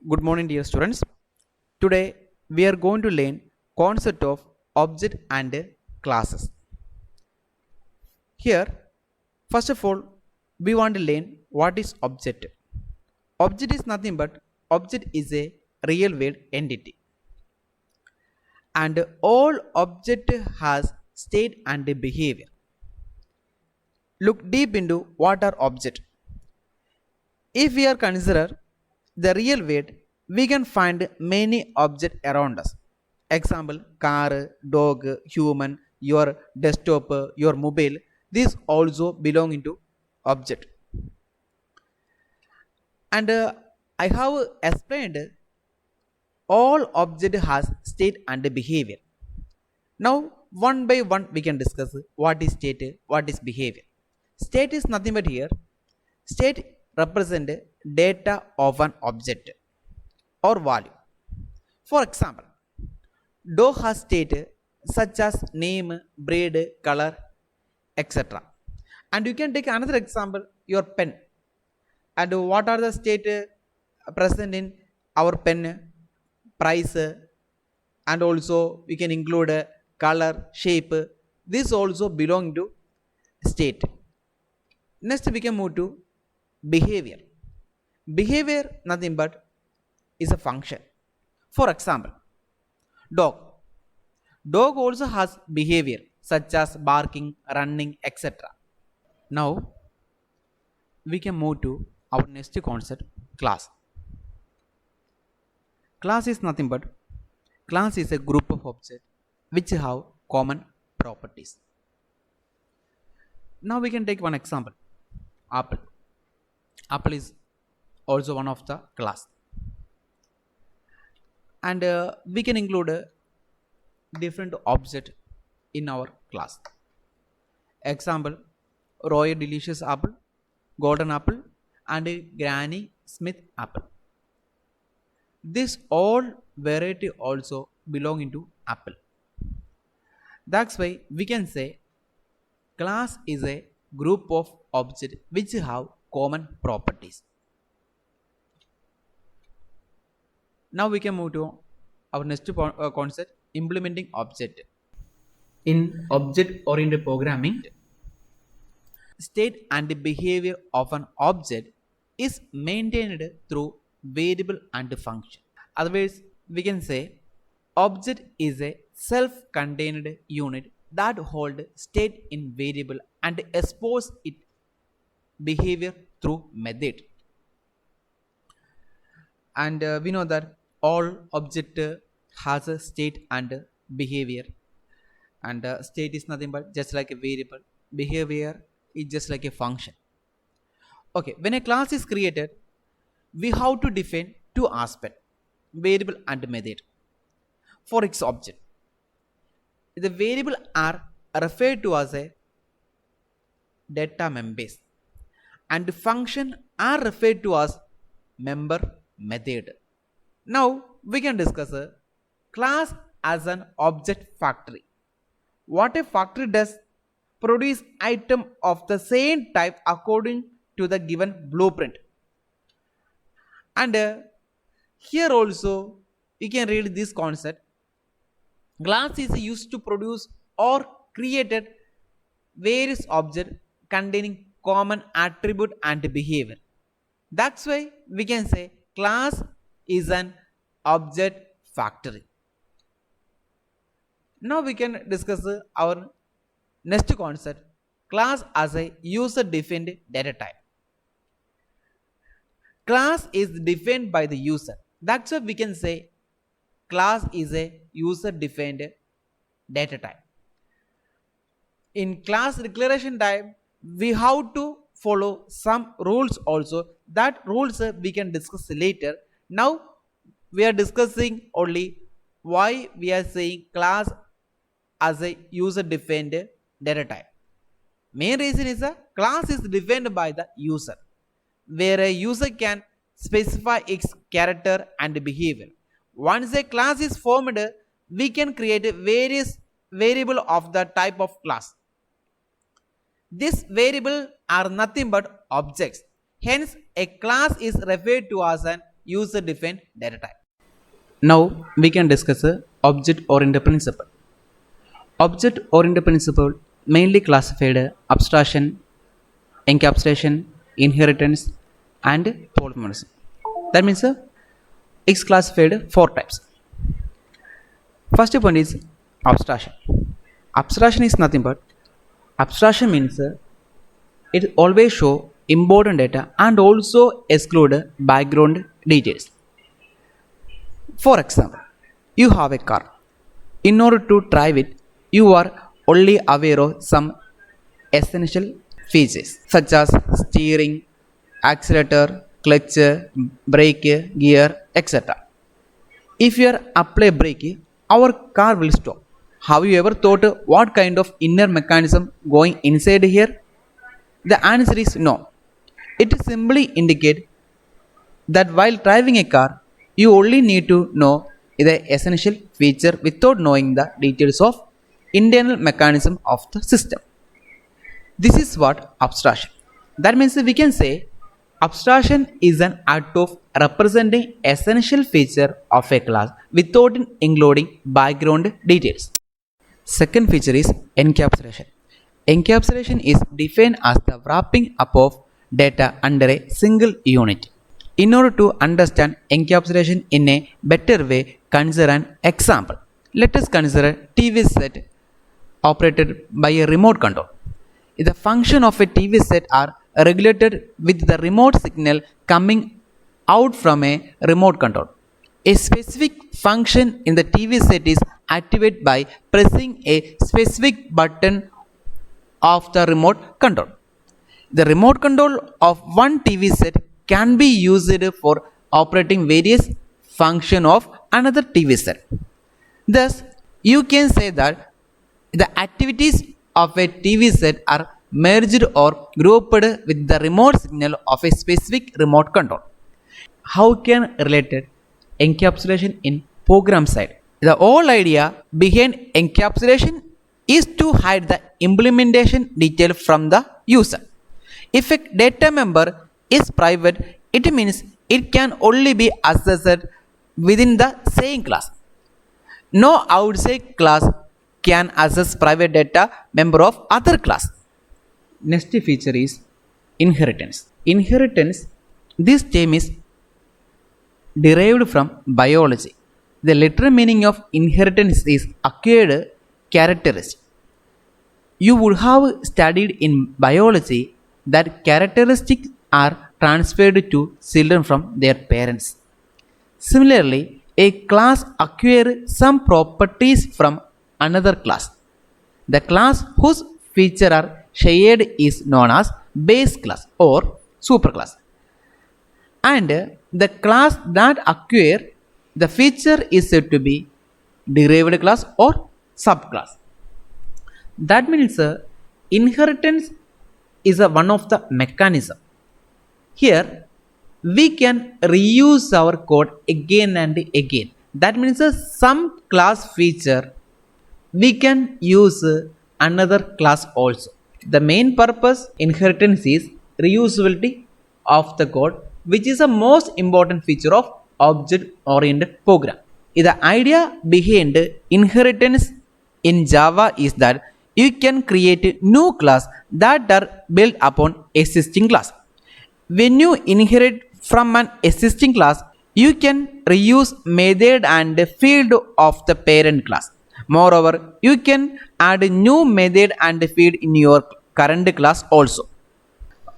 Good morning, dear students. Today we are going to learn concept of object and classes. Here, first of all, we want to learn what is object. Object is nothing but object is a real world entity, and all object has state and behavior. Look deep into what are object. If we are consider the real world, we can find many objects around us. Example: car, dog, human, your desktop, your mobile. These also belong into object. And I have explained all object has state and behavior. Now one by one we can discuss what is state, what is behavior. State is nothing but here. State represent data of an object or value. For example, dog has state such as name, breed, color, etc. And you can take another example, your pen. And what are the state present in our pen? Price, and also we can include color, shape. This also belong to state. Next we can move to behavior. Behavior nothing but is a function. For example, dog. Dog also has behavior such as barking, running, etc. Now we can move to our next concept, class. Class is nothing but class is a group of objects which have common properties. Now we can take one example, apple. Apple is also one of the class, and we can include different object in our class. Example: Royal Delicious apple, Golden apple, and Granny Smith apple. This all variety also belong into apple. That's why we can say class is a group of objects which have common properties. Now we can move to our next concept, implementing object. In object oriented programming, state and behavior of an object is maintained through variable and function. Otherwise, we can say object is a self-contained unit that hold state in variable and expose it behavior through method. And we know that all object has a state and behavior, and state is nothing but just like a variable, behavior is just like a function. Okay, when a class is created, we have to define two aspects, variable and method, for its object. The variable are referred to as a data members, and the function are referred to as member method. Now we can discuss a class as an object factory. What a factory does: produce item of the same type according to the given blueprint. And here also you can read this concept. Class is used to produce or created various objects containing common attribute and behavior. That's why we can say class is an object factory. Now we can discuss our next concept, class as a user defined data type. Class is defined by the user. That's why we can say class is a user defined data type. In class declaration type, we have to follow some rules also. That rules we can discuss later. Now we are discussing only why we are saying class as a user defined data type. Main reason is a class is defined by the user, where a user can specify its character and behavior. Once a class is formed, we can create various variable of the type of class. These variables are nothing but objects. Hence, a class is referred to as an user-defined data type. Now we can discuss a object-oriented principle. Object-oriented principle mainly classified abstraction, encapsulation, inheritance, and polymorphism. That means it's classified four types. First point is abstraction. Abstraction is nothing but abstraction means it always show important data and also exclude background details. For example, you have a car. In order to drive it, you are only aware of some essential features such as steering, accelerator, clutch, brake, gear, etc. If you apply brake, our car will stop. Have you ever thought what kind of inner mechanism going inside here? The answer is no. It simply indicates that while driving a car, you only need to know the essential feature without knowing the details of internal mechanism of the system. This is what abstraction. That means we can say abstraction is an act of representing essential feature of a class without including background details. Second feature is encapsulation. Encapsulation is defined as the wrapping up of data under a single unit. In order to understand encapsulation in a better way, consider an example. Let us consider a TV set operated by a remote control. The function of a TV set are regulated with the remote signal coming out from a remote control. A specific function in the TV set is activated by pressing a specific button of the remote control. The remote control of one TV set can be used for operating various functions of another TV set. Thus, you can say that the activities of a TV set are merged or grouped with the remote signal of a specific remote control. How can related encapsulation in program side? The whole idea behind encapsulation is to hide the implementation detail from the user. If a data member is private, it means it can only be accessed within the same class. No outside class can access private data member of other class. Next feature is inheritance. Inheritance, this term is derived from biology. The literal meaning of inheritance is acquired characteristic. You would have studied in biology that characteristics are transferred to children from their parents. Similarly, a class acquires some properties from another class. The class whose features are shared is known as base class or superclass. And the class that acquires the feature is said to be derived class or subclass. That means inheritance is one of the mechanism. Here we can reuse our code again and again. That means some class feature we can use another class also. The main purpose inheritance is reusability of the code, which is the most important feature of object oriented program. The idea behind inheritance in Java is that you can create new class that are built upon existing class. When you inherit from an existing class, you can reuse method and field of the parent class. Moreover, you can add new method and field in your current class also.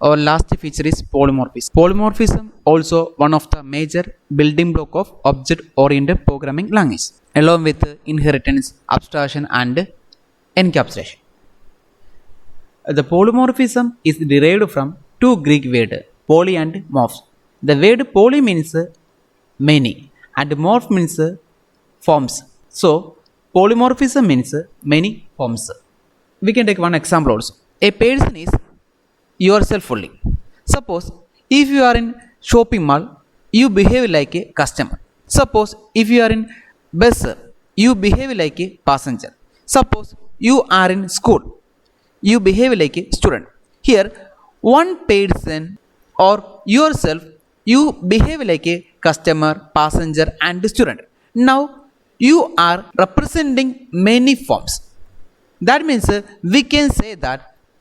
Our last feature is polymorphism. Polymorphism also one of the major building block of object-oriented programming language, along with inheritance, abstraction, and encapsulation. The polymorphism is derived from two Greek words, poly and morph. The word poly means many and morph means forms. So, polymorphism means many forms. We can take one example also. A person is yourself only. Suppose if you are in shopping mall, you behave like a customer. Suppose if you are in bus, you behave like a passenger. Suppose you are in school, you behave like a student. Here, one person or yourself, you behave like a customer, passenger and student. Now you are representing many forms. That means we can say that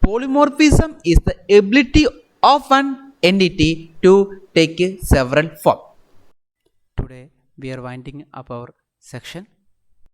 polymorphism is the ability of an entity to take several forms. Today we are winding up our section.